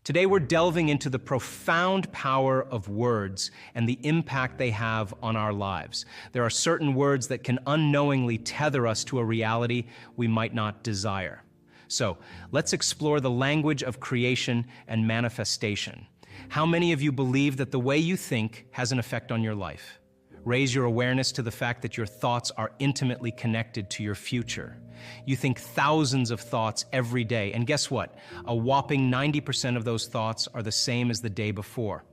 Today we're delving into the profound power of words and the impact they have on our lives. There are certain words that can unknowingly tether us to a reality we might not desire. So, let's explore the language of creation and manifestation. How many of you believe that the way you think has an effect on your life? Raise your awareness to the fact that your thoughts are intimately connected to your future. You think thousands of thoughts every day, and guess what? A whopping 90% of those thoughts are the same as the day before.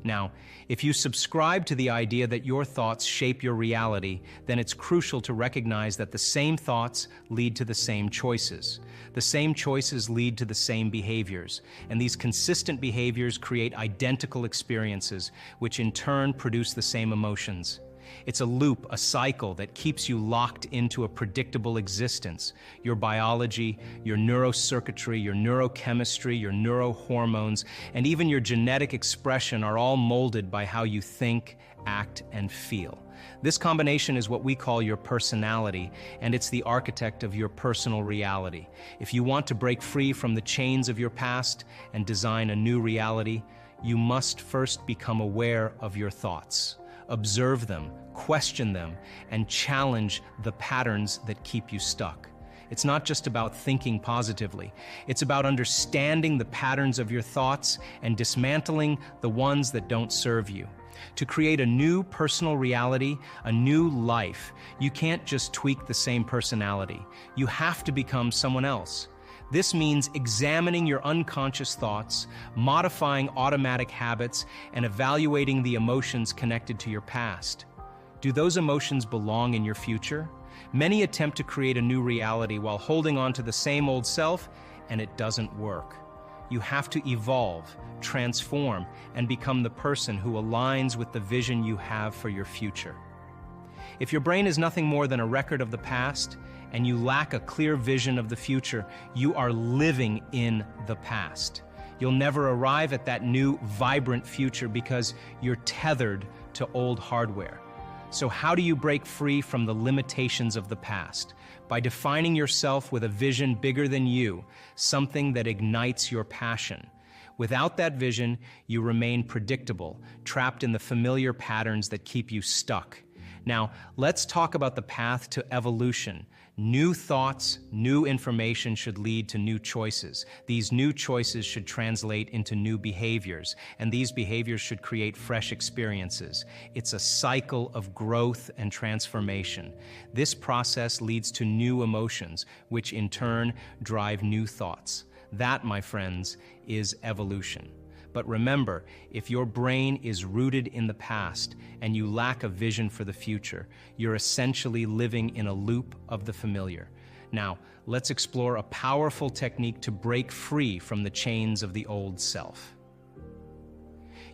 Now, if you subscribe to the idea that your thoughts shape your reality, then it's crucial to recognize that the same thoughts lead to the same choices. The same choices lead to the same behaviors, and these consistent behaviors create identical experiences, which in turn produce the same emotions. It's a loop, a cycle that keeps you locked into a predictable existence. Your biology, your neurocircuitry, your neurochemistry, your neurohormones, and even your genetic expression are all molded by how you think, act, and feel. This combination is what we call your personality, and it's the architect of your personal reality. If you want to break free from the chains of your past and design a new reality, you must first become aware of your thoughts. Observe them, question them, and challenge the patterns that keep you stuck. It's not just about thinking positively. It's about understanding the patterns of your thoughts and dismantling the ones that don't serve you. To create a new personal reality, a new life, you can't just tweak the same personality. You have to become someone else. This means examining your unconscious thoughts, modifying automatic habits, and evaluating the emotions connected to your past. Do those emotions belong in your future? Many attempt to create a new reality while holding on to the same old self, and it doesn't work. You have to evolve, transform, and become the person who aligns with the vision you have for your future. If your brain is nothing more than a record of the past, and you lack a clear vision of the future, you are living in the past. You'll never arrive at that new, vibrant future because you're tethered to old hardware. So how do you break free from the limitations of the past? By defining yourself with a vision bigger than you, something that ignites your passion. Without that vision, you remain predictable, trapped in the familiar patterns that keep you stuck. Now, let's talk about the path to evolution. New thoughts, new information should lead to new choices. These new choices should translate into new behaviors, and these behaviors should create fresh experiences. It's a cycle of growth and transformation. This process leads to new emotions, which in turn drive new thoughts. That, my friends, is evolution. But remember, if your brain is rooted in the past and you lack a vision for the future, you're essentially living in a loop of the familiar. Now, let's explore a powerful technique to break free from the chains of the old self.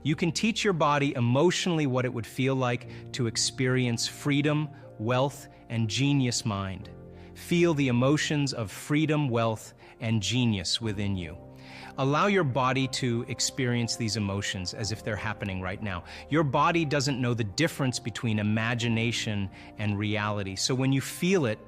You can teach your body emotionally what it would feel like to experience freedom, wealth, and genius mind. Feel the emotions of freedom, wealth, and genius within you. Allow your body to experience these emotions as if they're happening right now. Your body doesn't know the difference between imagination and reality. So when you feel it,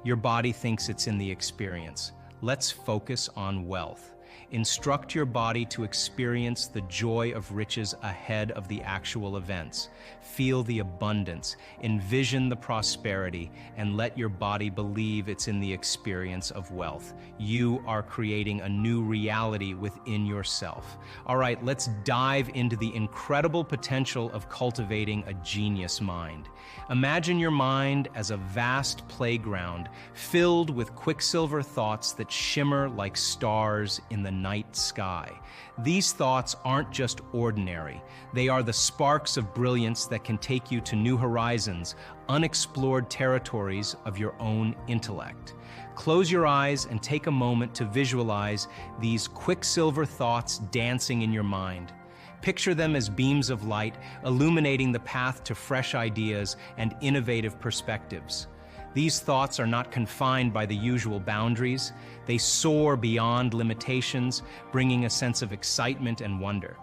your body thinks it's in the experience. Let's focus on wealth. Instruct your body to experience the joy of riches ahead of the actual events. Feel the abundance, envision the prosperity, and let your body believe it's in the experience of wealth. You are creating a new reality within yourself. All right, let's dive into the incredible potential of cultivating a genius mind. Imagine your mind as a vast playground filled with quicksilver thoughts that shimmer like stars in the night sky. These thoughts aren't just ordinary. They are the sparks of brilliance that can take you to new horizons, unexplored territories of your own intellect. Close your eyes and take a moment to visualize these quicksilver thoughts dancing in your mind. Picture them as beams of light, illuminating the path to fresh ideas and innovative perspectives. These thoughts are not confined by the usual boundaries. They soar beyond limitations, bringing a sense of excitement and wonder.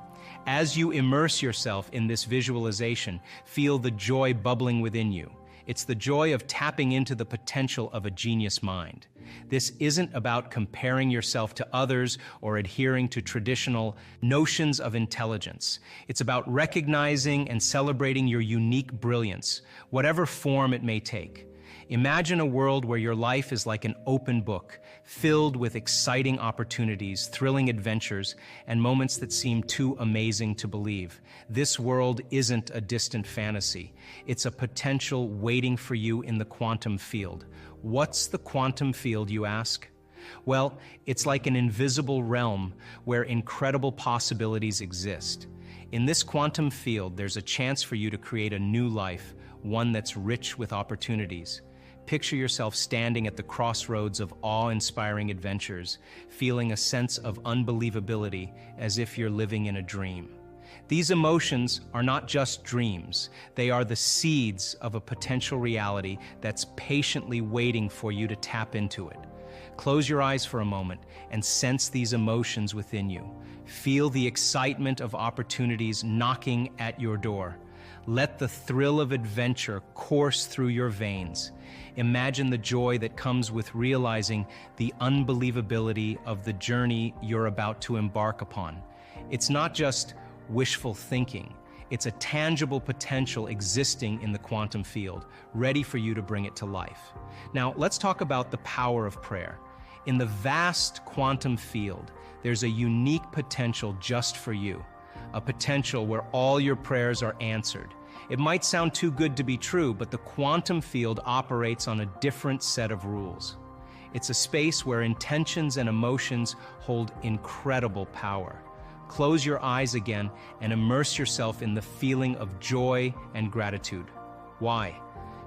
As you immerse yourself in this visualization, feel the joy bubbling within you. It's the joy of tapping into the potential of a genius mind. This isn't about comparing yourself to others or adhering to traditional notions of intelligence. It's about recognizing and celebrating your unique brilliance, whatever form it may take. Imagine a world where your life is like an open book, filled with exciting opportunities, thrilling adventures, and moments that seem too amazing to believe. This world isn't a distant fantasy. It's a potential waiting for you in the quantum field. What's the quantum field, you ask? Well, it's like an invisible realm where incredible possibilities exist. In this quantum field, there's a chance for you to create a new life, one that's rich with opportunities. Picture yourself standing at the crossroads of awe-inspiring adventures, feeling a sense of unbelievability as if you're living in a dream. These emotions are not just dreams. They are the seeds of a potential reality that's patiently waiting for you to tap into it. Close your eyes for a moment and sense these emotions within you. Feel the excitement of opportunities knocking at your door. Let the thrill of adventure course through your veins. Imagine the joy that comes with realizing the unbelievability of the journey you're about to embark upon. It's not just wishful thinking. It's a tangible potential existing in the quantum field, ready for you to bring it to life. Now, let's talk about the power of prayer. In the vast quantum field, there's a unique potential just for you. A potential where all your prayers are answered. It might sound too good to be true, but the quantum field operates on a different set of rules. It's a space where intentions and emotions hold incredible power. Close your eyes again and immerse yourself in the feeling of joy and gratitude. Why?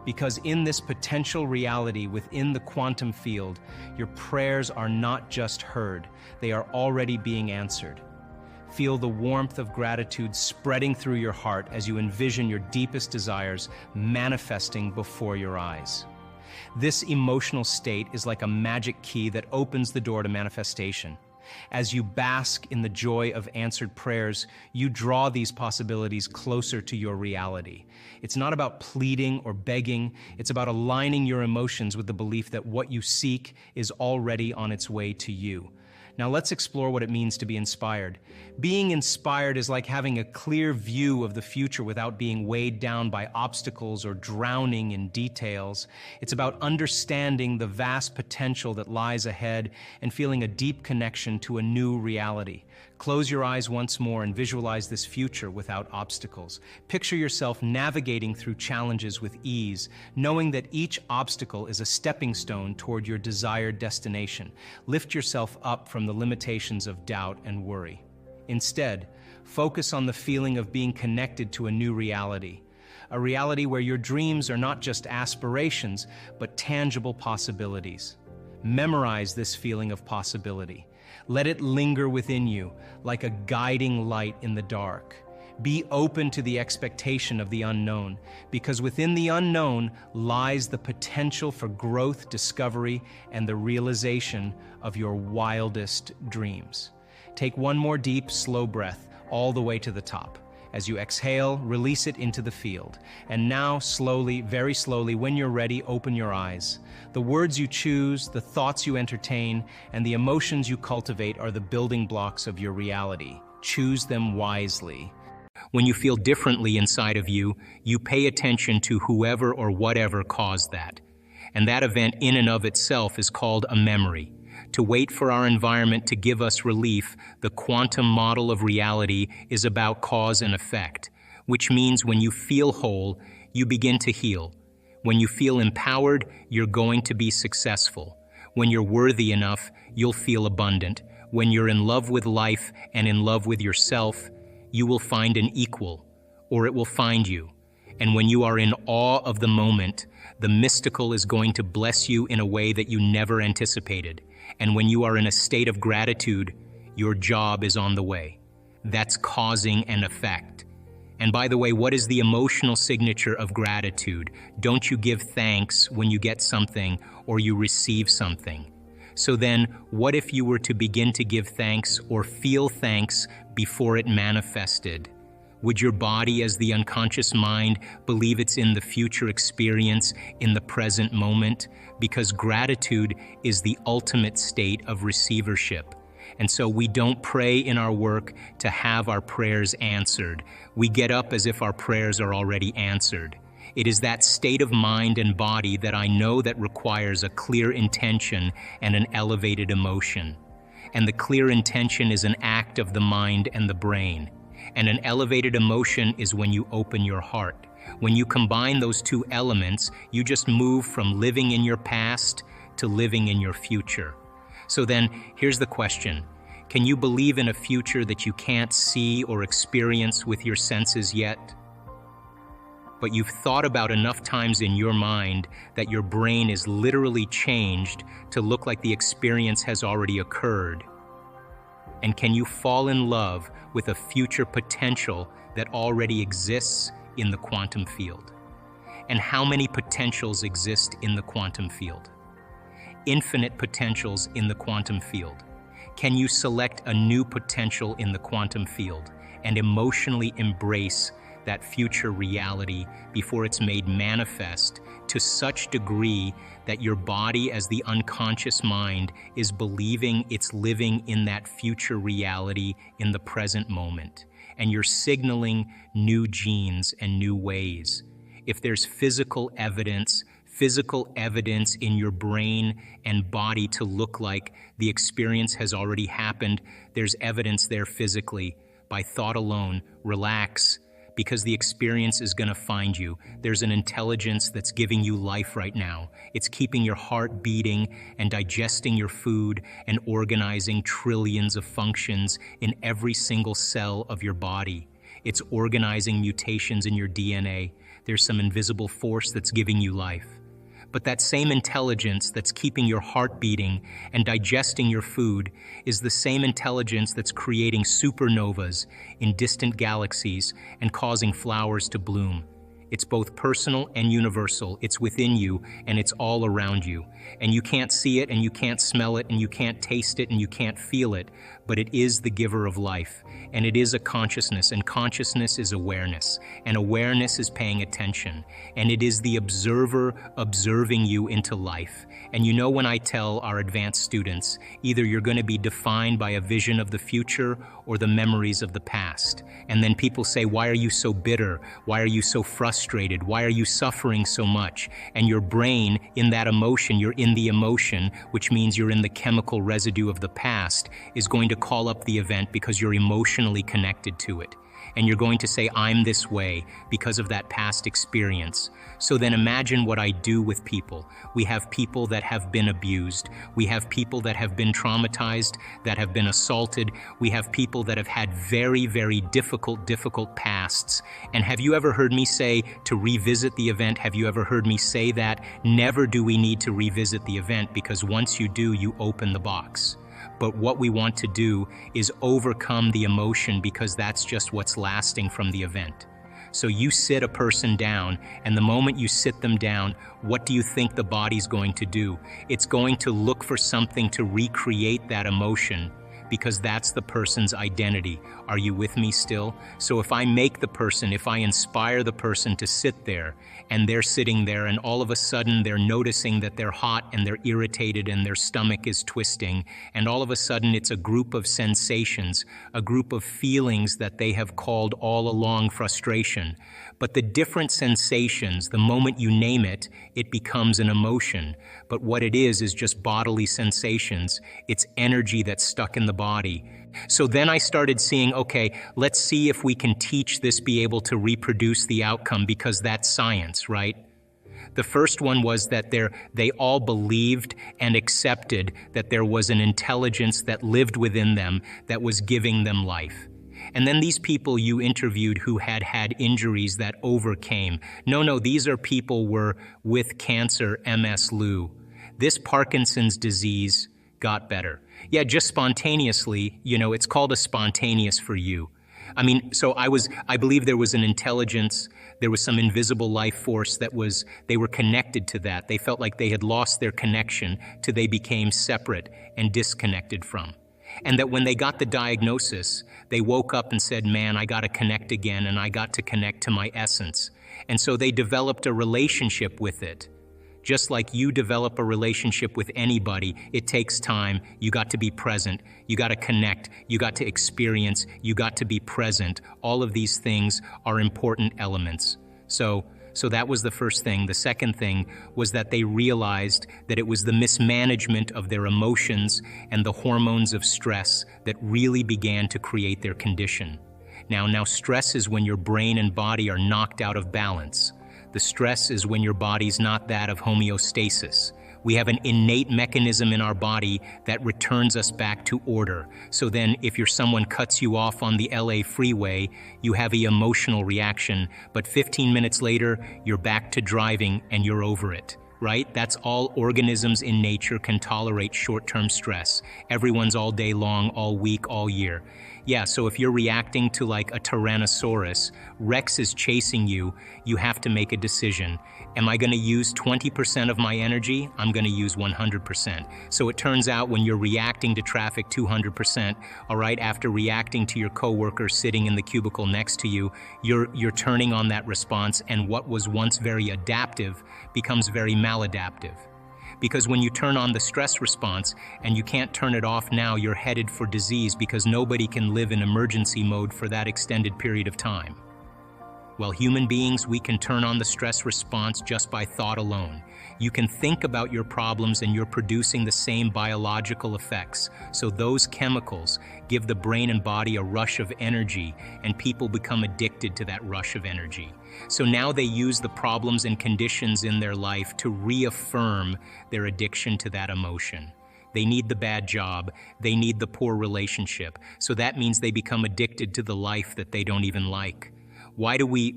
Because in this potential reality within the quantum field, your prayers are not just heard, they are already being answered. Feel the warmth of gratitude spreading through your heart as you envision your deepest desires manifesting before your eyes. This emotional state is like a magic key that opens the door to manifestation. As you bask in the joy of answered prayers, you draw these possibilities closer to your reality. It's not about pleading or begging, it's about aligning your emotions with the belief that what you seek is already on its way to you. Now let's explore what it means to be inspired. Being inspired is like having a clear view of the future without being weighed down by obstacles or drowning in details. It's about understanding the vast potential that lies ahead and feeling a deep connection to a new reality. Close your eyes once more and visualize this future without obstacles. Picture yourself navigating through challenges with ease, knowing that each obstacle is a stepping stone toward your desired destination. Lift yourself up from the limitations of doubt and worry. Instead, focus on the feeling of being connected to a new reality. A reality where your dreams are not just aspirations, but tangible possibilities. Memorize this feeling of possibility. Let it linger within you like a guiding light in the dark. Be open to the expectation of the unknown, because within the unknown lies the potential for growth, discovery, and the realization of your wildest dreams. Take one more deep, slow breath all the way to the top. As you exhale, release it into the field. And now, slowly, very slowly, when you're ready, open your eyes. The words you choose, the thoughts you entertain, and the emotions you cultivate are the building blocks of your reality. Choose them wisely. When you feel differently inside of you, you pay attention to whoever or whatever caused that. And that event in and of itself is called a memory. To wait for our environment to give us relief, the quantum model of reality is about cause and effect, which means when you feel whole, you begin to heal. When you feel empowered, you're going to be successful. When you're worthy enough, you'll feel abundant. When you're in love with life and in love with yourself, you will find an equal, or it will find you. And when you are in awe of the moment, the mystical is going to bless you in a way that you never anticipated. And when you are in a state of gratitude, your job is on the way. That's causing an effect. And by the way, what is the emotional signature of gratitude? Don't you give thanks when you get something or you receive something? So then, what if you were to begin to give thanks or feel thanks before it manifested? Would your body, as the unconscious mind, believe it's in the future experience, in the present moment? Because gratitude is the ultimate state of receivership. And so we don't pray in our work to have our prayers answered. We get up as if our prayers are already answered. It is that state of mind and body that I know that requires a clear intention and an elevated emotion. And the clear intention is an act of the mind and the brain. And an elevated emotion is when you open your heart. When you combine those two elements, you just move from living in your past to living in your future. So then, here's the question. Can you believe in a future that you can't see or experience with your senses yet? But you've thought about enough times in your mind that your brain is literally changed to look like the experience has already occurred. And can you fall in love with a future potential that already exists in the quantum field? And how many potentials exist in the quantum field? Infinite potentials in the quantum field. Can you select a new potential in the quantum field and emotionally embrace that future reality before it's made manifest to such degree that your body, as the unconscious mind, is believing it's living in that future reality in the present moment, and you're signaling new genes and new ways? If there's physical evidence in your brain and body to look like the experience has already happened, there's evidence there physically. By thought alone, relax, because the experience is going to find you. There's an intelligence that's giving you life right now. It's keeping your heart beating and digesting your food and organizing trillions of functions in every single cell of your body. It's organizing mutations in your DNA. There's some invisible force that's giving you life. But that same intelligence that's keeping your heart beating and digesting your food is the same intelligence that's creating supernovas in distant galaxies and causing flowers to bloom. It's both personal and universal. It's within you and it's all around you. And you can't see it and you can't smell it and you can't taste it and you can't feel it, but it is the giver of life. And it is a consciousness, and consciousness is awareness. And awareness is paying attention. And it is the observer observing you into life. And you know, when I tell our advanced students, either you're going to be defined by a vision of the future or the memories of the past. And then people say, why are you so bitter? Why are you so frustrated? Why are you suffering so much? And your brain, in that emotion, you're in the emotion, which means you're in the chemical residue of the past, is going to call up the event because you're emotionally connected to it. And you're going to say, I'm this way because of that past experience. So then imagine what I do with people. We have people that have been abused. We have people that have been traumatized, that have been assaulted. We have people that have had very, very difficult pasts. And have you ever heard me say to revisit the event? Have you ever heard me say that? Never do we need to revisit the event, because once you do, you open the box. But what we want to do is overcome the emotion, because that's just what's lasting from the event. So you sit a person down, and the moment you sit them down, what do you think the body's going to do? It's going to look for something to recreate that emotion, because that's the person's identity. Are you with me still? So if I make the person, if I inspire the person to sit there, and they're sitting there, and all of a sudden they're noticing that they're hot and they're irritated and their stomach is twisting, and all of a sudden it's a group of sensations, a group of feelings that they have called all along frustration. But the different sensations, the moment you name it, it becomes an emotion. But what it is just bodily sensations. It's energy that's stuck in the body. So then I started seeing, okay, let's see if we can teach this, be able to reproduce the outcome, because that's science, right? The first one was that they all believed and accepted that there was an intelligence that lived within them that was giving them life. And then these people you interviewed who had had injuries that overcame. No, these are people were with cancer, MS, Lou. This Parkinson's disease got better. Yeah, just spontaneously, it's called a spontaneous for you. I mean, so I believe there was an intelligence, there was some invisible life force they were connected to that. They felt like they had lost their connection till they became separate and disconnected from. And that when they got the diagnosis, they woke up and said, man, I got to connect again, and I got to connect to my essence. And so they developed a relationship with it. Just like you develop a relationship with anybody, it takes time. You got to be present. You got to connect. You got to experience. You got to be present. All of these things are important elements. So that was the first thing. The second thing was that they realized that it was the mismanagement of their emotions and the hormones of stress that really began to create their condition. Now stress is when your brain and body are knocked out of balance. The stress is when your body's not that of homeostasis. We have an innate mechanism in our body that returns us back to order. So then if someone cuts you off on the LA freeway, you have an emotional reaction, but 15 minutes later, you're back to driving and you're over it. Right? That's all organisms in nature can tolerate short-term stress. Everyone's all day long, all week, all year. Yeah, so if you're reacting to like a Tyrannosaurus, Rex is chasing you, you have to make a decision. Am I going to use 20% of my energy? I'm going to use 100%. So it turns out when you're reacting to traffic 200%, all right, after reacting to your coworker sitting in the cubicle next to you, you're turning on that response, and what was once very adaptive becomes very maladaptive. Because when you turn on the stress response and you can't turn it off now, you're headed for disease because nobody can live in emergency mode for that extended period of time. Well, human beings, we can turn on the stress response just by thought alone. You can think about your problems and you're producing the same biological effects. So those chemicals give the brain and body a rush of energy, and people become addicted to that rush of energy. So now they use the problems and conditions in their life to reaffirm their addiction to that emotion. They need the bad job, they need the poor relationship. So that means they become addicted to the life that they don't even like. Why do we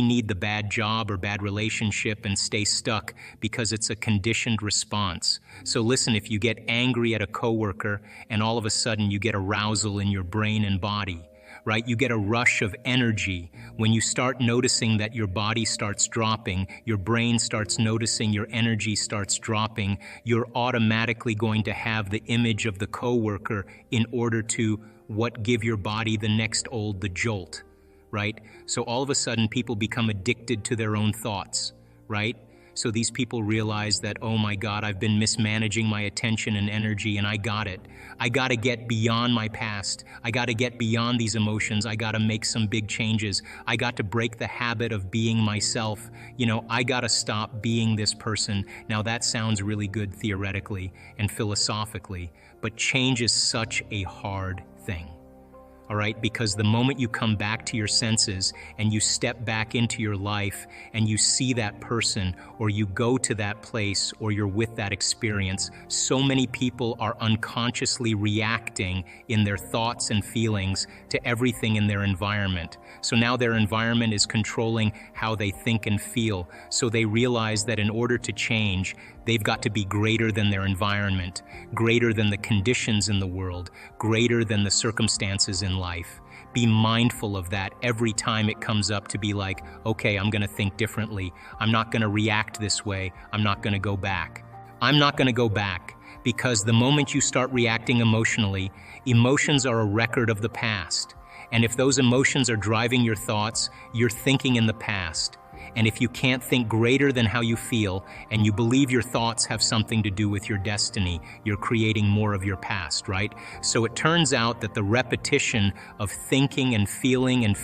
need the bad job or bad relationship and stay stuck? Because it's a conditioned response. So listen, if you get angry at a coworker and all of a sudden you get arousal in your brain and body, right? You get a rush of energy. When you start noticing that your body starts dropping, your brain starts noticing your energy starts dropping, you're automatically going to have the image of the coworker in order to give your body the jolt. Right? So all of a sudden people become addicted to their own thoughts, right? So these people realize that, oh my God, I've been mismanaging my attention and energy, and I got it. I got to get beyond my past. I got to get beyond these emotions. I got to make some big changes. I got to break the habit of being myself. I got to stop being this person. Now that sounds really good theoretically and philosophically, but change is such a hard thing. All right, because the moment you come back to your senses and you step back into your life and you see that person or you go to that place or you're with that experience, so many people are unconsciously reacting in their thoughts and feelings to everything in their environment. So now their environment is controlling how they think and feel. So they realize that in order to change, they've got to be greater than their environment, greater than the conditions in the world, greater than the circumstances in life. Be mindful of that every time it comes up, to be like, okay, I'm going to think differently. I'm not going to react this way. I'm not going to go back. I'm not going to go back, because the moment you start reacting emotionally, emotions are a record of the past. And if those emotions are driving your thoughts, you're thinking in the past. And if you can't think greater than how you feel, and you believe your thoughts have something to do with your destiny, you're creating more of your past, right? So it turns out that the repetition of thinking and feeling and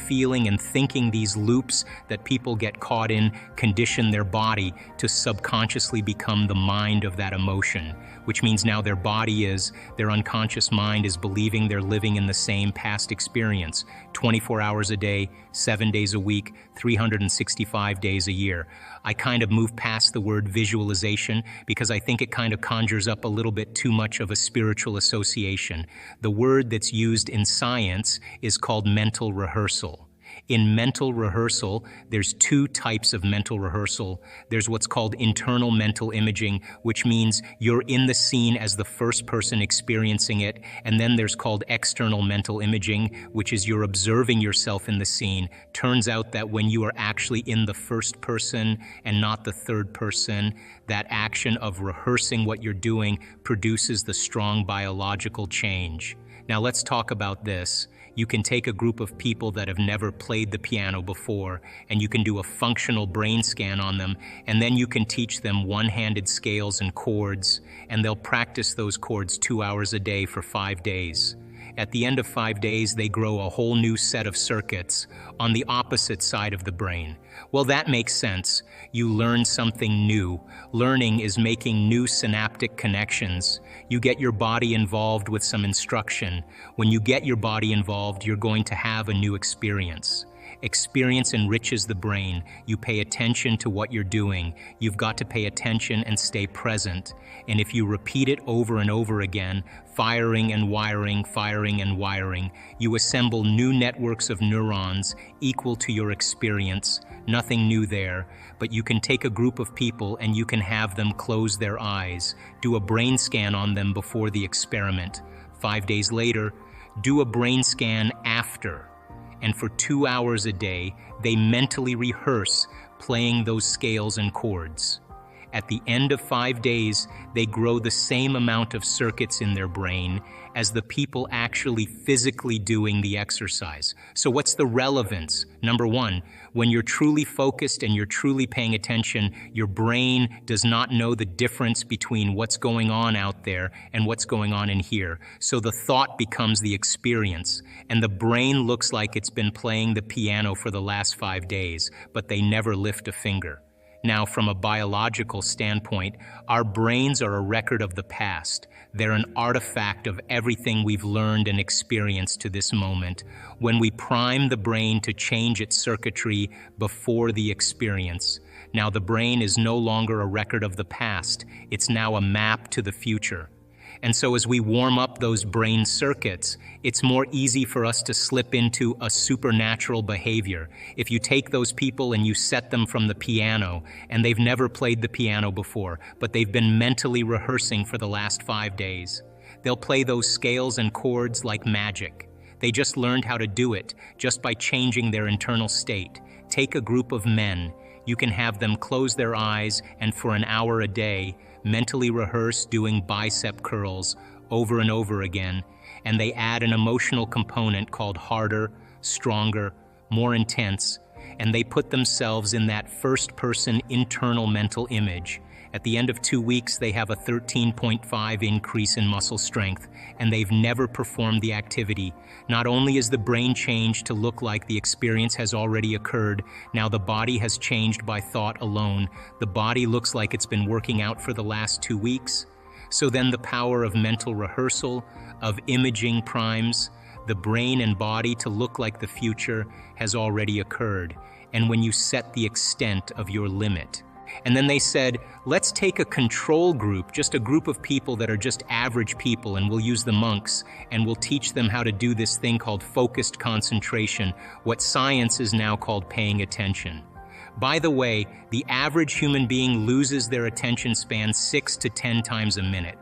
thinking, these loops that people get caught in, condition their body to subconsciously become the mind of that emotion, which means now their unconscious mind is believing they're living in the same past experience, 24 hours a day, 7 days a week, 365 days a year. I kind of move past the word visualization because I think it kind of conjures up a little bit too much of a spiritual association. The word that's used in science is called mental rehearsal. In mental rehearsal, there's two types of mental rehearsal. There's what's called internal mental imaging, which means you're in the scene as the first person experiencing it. And then there's called external mental imaging, which is you're observing yourself in the scene. Turns out that when you are actually in the first person and not the third person, that action of rehearsing what you're doing produces the strong biological change. Now let's talk about this. You can take a group of people that have never played the piano before, and you can do a functional brain scan on them, and then you can teach them one-handed scales and chords, and they'll practice those chords 2 hours a day for 5 days. At the end of 5 days, they grow a whole new set of circuits on the opposite side of the brain. Well, that makes sense. You learn something new. Learning is making new synaptic connections. You get your body involved with some instruction. When you get your body involved, you're going to have a new experience. Experience enriches the brain. You pay attention to what you're doing. You've got to pay attention and stay present. And if you repeat it over and over again, firing and wiring, you assemble new networks of neurons equal to your experience. Nothing new there, but you can take a group of people and you can have them close their eyes, do a brain scan on them before the experiment. 5 days later, do a brain scan after. And for 2 hours a day, they mentally rehearse playing those scales and chords. At the end of 5 days, they grow the same amount of circuits in their brain as the people actually physically doing the exercise. So what's the relevance? Number one, when you're truly focused and you're truly paying attention, your brain does not know the difference between what's going on out there and what's going on in here. So the thought becomes the experience, and the brain looks like it's been playing the piano for the last 5 days, but they never lift a finger. Now, from a biological standpoint, our brains are a record of the past. They're an artifact of everything we've learned and experienced to this moment. When we prime the brain to change its circuitry before the experience, now the brain is no longer a record of the past. It's now a map to the future. And so as we warm up those brain circuits, it's more easy for us to slip into a supernatural behavior. If you take those people and you set them from the piano, and they've never played the piano before, but they've been mentally rehearsing for the last 5 days, they'll play those scales and chords like magic. They just learned how to do it just by changing their internal state. Take a group of men. You can have them close their eyes and for an hour a day, mentally rehearse doing bicep curls over and over again, and they add an emotional component called harder, stronger, more intense, and they put themselves in that first-person internal mental image. At the end of 2 weeks, they have a 13.5 increase in muscle strength, and they've never performed the activity. Not only is the brain changed to look like the experience has already occurred, now the body has changed by thought alone. The body looks like it's been working out for the last 2 weeks. So then the power of mental rehearsal, of imaging primes, the brain and body to look like the future has already occurred. And when you set the extent of your limit. And then they said, let's take a control group, just a group of people that are just average people, and we'll use the monks, and we'll teach them how to do this thing called focused concentration, what science is now called paying attention. By the way, the average human being loses their attention span 6 to 10 times a minute.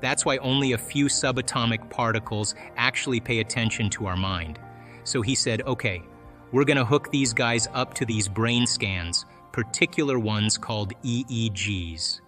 That's why only a few subatomic particles actually pay attention to our mind. So he said, okay, we're going to hook these guys up to these brain scans, particular ones called EEGs.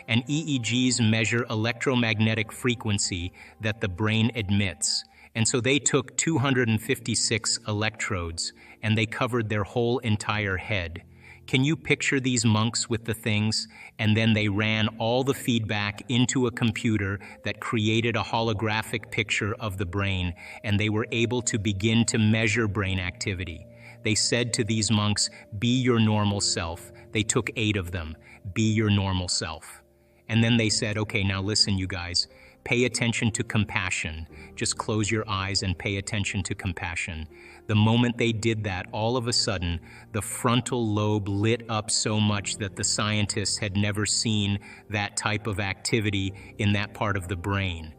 And EEGs measure electromagnetic frequency that the brain emits. And so they took 256 electrodes and they covered their whole entire head. Can you picture these monks with the things? And then they ran all the feedback into a computer that created a holographic picture of the brain, and they were able to begin to measure brain activity. They said to these monks, be your normal self. They took 8 of them. Be your normal self. And then they said, okay, now listen, you guys, pay attention to compassion. Just close your eyes and pay attention to compassion. The moment they did that, all of a sudden, the frontal lobe lit up so much that the scientists had never seen that type of activity in that part of the brain.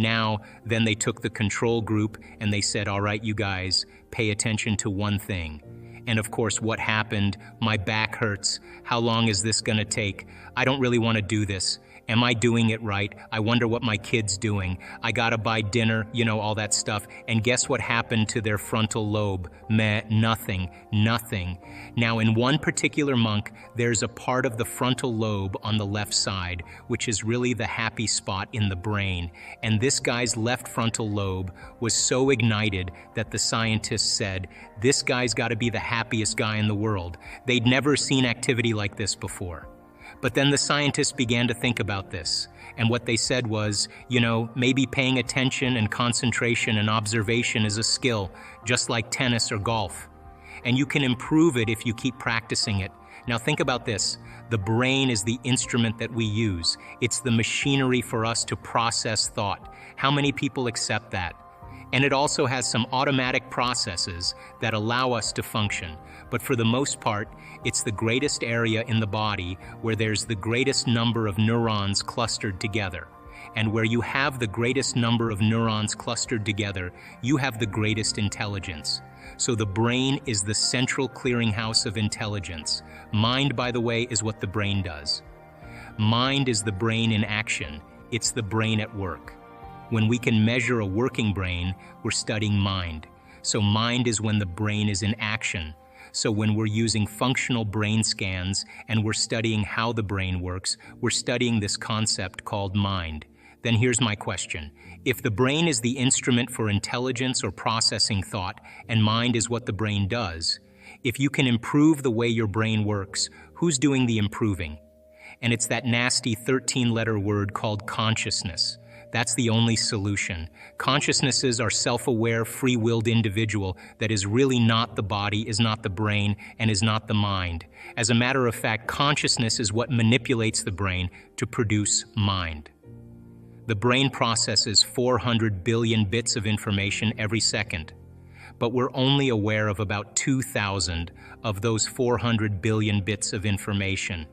Now, then they took the control group and they said, all right, you guys, pay attention to one thing. And of course, what happened? My back hurts. How long is this gonna take? I don't really want to do this. Am I doing it right? I wonder what my kid's doing. I gotta buy dinner, all that stuff. And guess what happened to their frontal lobe? Meh, nothing, nothing. Now, in one particular monk, there's a part of the frontal lobe on the left side, which is really the happy spot in the brain. And this guy's left frontal lobe was so ignited that the scientists said, this guy's gotta be the happiest guy in the world. They'd never seen activity like this before. But then the scientists began to think about this, and what they said was, maybe paying attention and concentration and observation is a skill, just like tennis or golf. And you can improve it if you keep practicing it. Now think about this. The brain is the instrument that we use. It's the machinery for us to process thought. How many people accept that? And it also has some automatic processes that allow us to function. But for the most part, it's the greatest area in the body where there's the greatest number of neurons clustered together. And where you have the greatest number of neurons clustered together, you have the greatest intelligence. So the brain is the central clearinghouse of intelligence. Mind, by the way, is what the brain does. Mind is the brain in action. It's the brain at work. When we can measure a working brain, we're studying mind. So mind is when the brain is in action. So when we're using functional brain scans and we're studying how the brain works, we're studying this concept called mind. Then here's my question. If the brain is the instrument for intelligence or processing thought, and mind is what the brain does, if you can improve the way your brain works, who's doing the improving? And it's that nasty 13-letter word called consciousness. That's the only solution. Consciousnesses are self-aware, free-willed individual that is really not the body, is not the brain, and is not the mind. As a matter of fact, consciousness is what manipulates the brain to produce mind. The brain processes 400 billion bits of information every second, but we're only aware of about 2,000 of those 400 billion bits of information.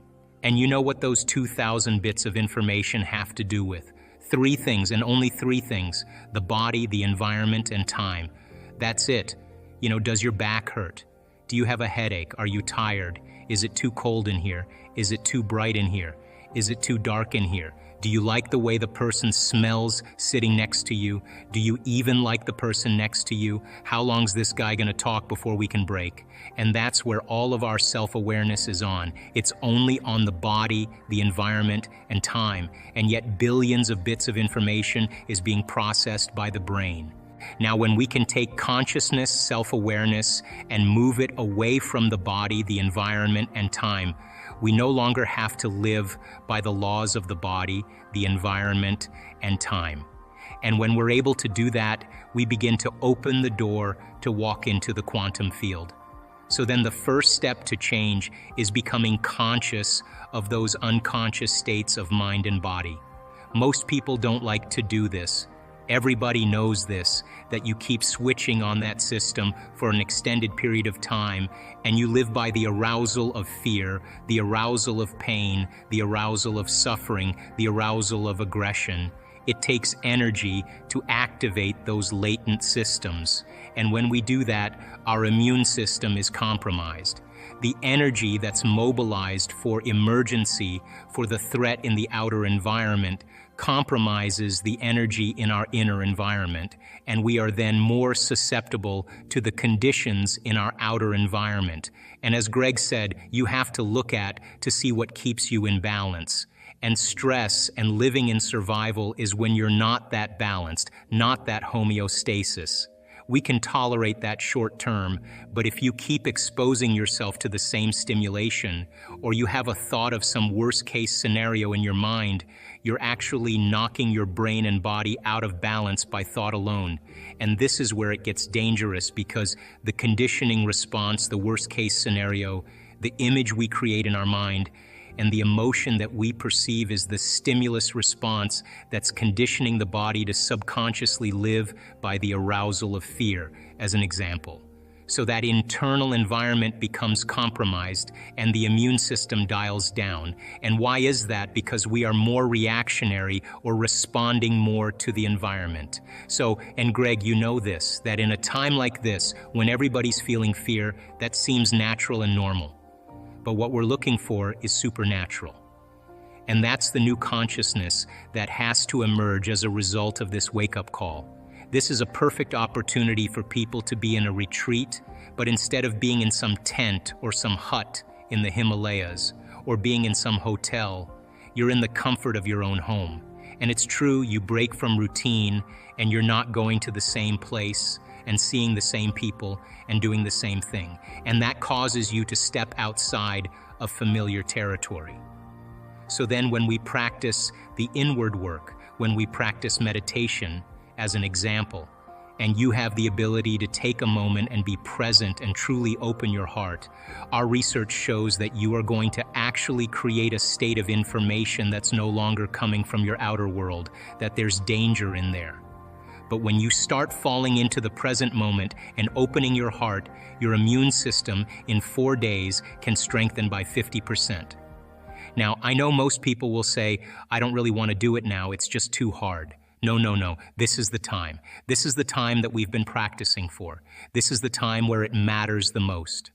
And you know what those 2,000 bits of information have to do with? 3 things, and only 3 things: the body, the environment, and time. That's it. Does your back hurt? Do you have a headache? Are you tired? Is it too cold in here? Is it too bright in here? Is it too dark in here? Do you like the way the person smells sitting next to you? Do you even like the person next to you? How long's this guy gonna talk before we can break? And that's where all of our self-awareness is on. It's only on the body, the environment, and time. And yet billions of bits of information is being processed by the brain. Now, when we can take consciousness, self-awareness, and move it away from the body, the environment, and time, we no longer have to live by the laws of the body, the environment, and time. And when we're able to do that, we begin to open the door to walk into the quantum field. So then the first step to change is becoming conscious of those unconscious states of mind and body. Most people don't like to do this. Everybody knows this, that you keep switching on that system for an extended period of time, and you live by the arousal of fear, the arousal of pain, the arousal of suffering, the arousal of aggression. It takes energy to activate those latent systems, and when we do that, our immune system is compromised. The energy that's mobilized for emergency, for the threat in the outer environment, compromises the energy in our inner environment, and we are then more susceptible to the conditions in our outer environment. And as Greg said, you have to look at to see what keeps you in balance. And stress and living in survival is when you're not that balanced, not that homeostasis. We can tolerate that short term, but if you keep exposing yourself to the same stimulation, or you have a thought of some worst-case scenario in your mind, you're actually knocking your brain and body out of balance by thought alone. And this is where it gets dangerous, because the conditioning response, the worst-case scenario, the image we create in our mind, and the emotion that we perceive is the stimulus response that's conditioning the body to subconsciously live by the arousal of fear, as an example. So that internal environment becomes compromised and the immune system dials down. And why is that? Because we are more reactionary or responding more to the environment. So, and Greg, you know this, that in a time like this, when everybody's feeling fear, that seems natural and normal. But what we're looking for is supernatural. And that's the new consciousness that has to emerge as a result of this wake-up call. This is a perfect opportunity for people to be in a retreat, but instead of being in some tent or some hut in the Himalayas, or being in some hotel, you're in the comfort of your own home. And it's true, you break from routine and you're not going to the same place and seeing the same people and doing the same thing. And that causes you to step outside of familiar territory. So then when we practice the inward work, when we practice meditation, as an example, and you have the ability to take a moment and be present and truly open your heart, our research shows that you are going to actually create a state of information that's no longer coming from your outer world, that there's danger in there. But when you start falling into the present moment and opening your heart, your immune system in 4 days can strengthen by 50%. Now, I know most people will say, I don't really want to do it now, it's just too hard. No, no, no, this is the time. This is the time that we've been practicing for. This is the time where it matters the most.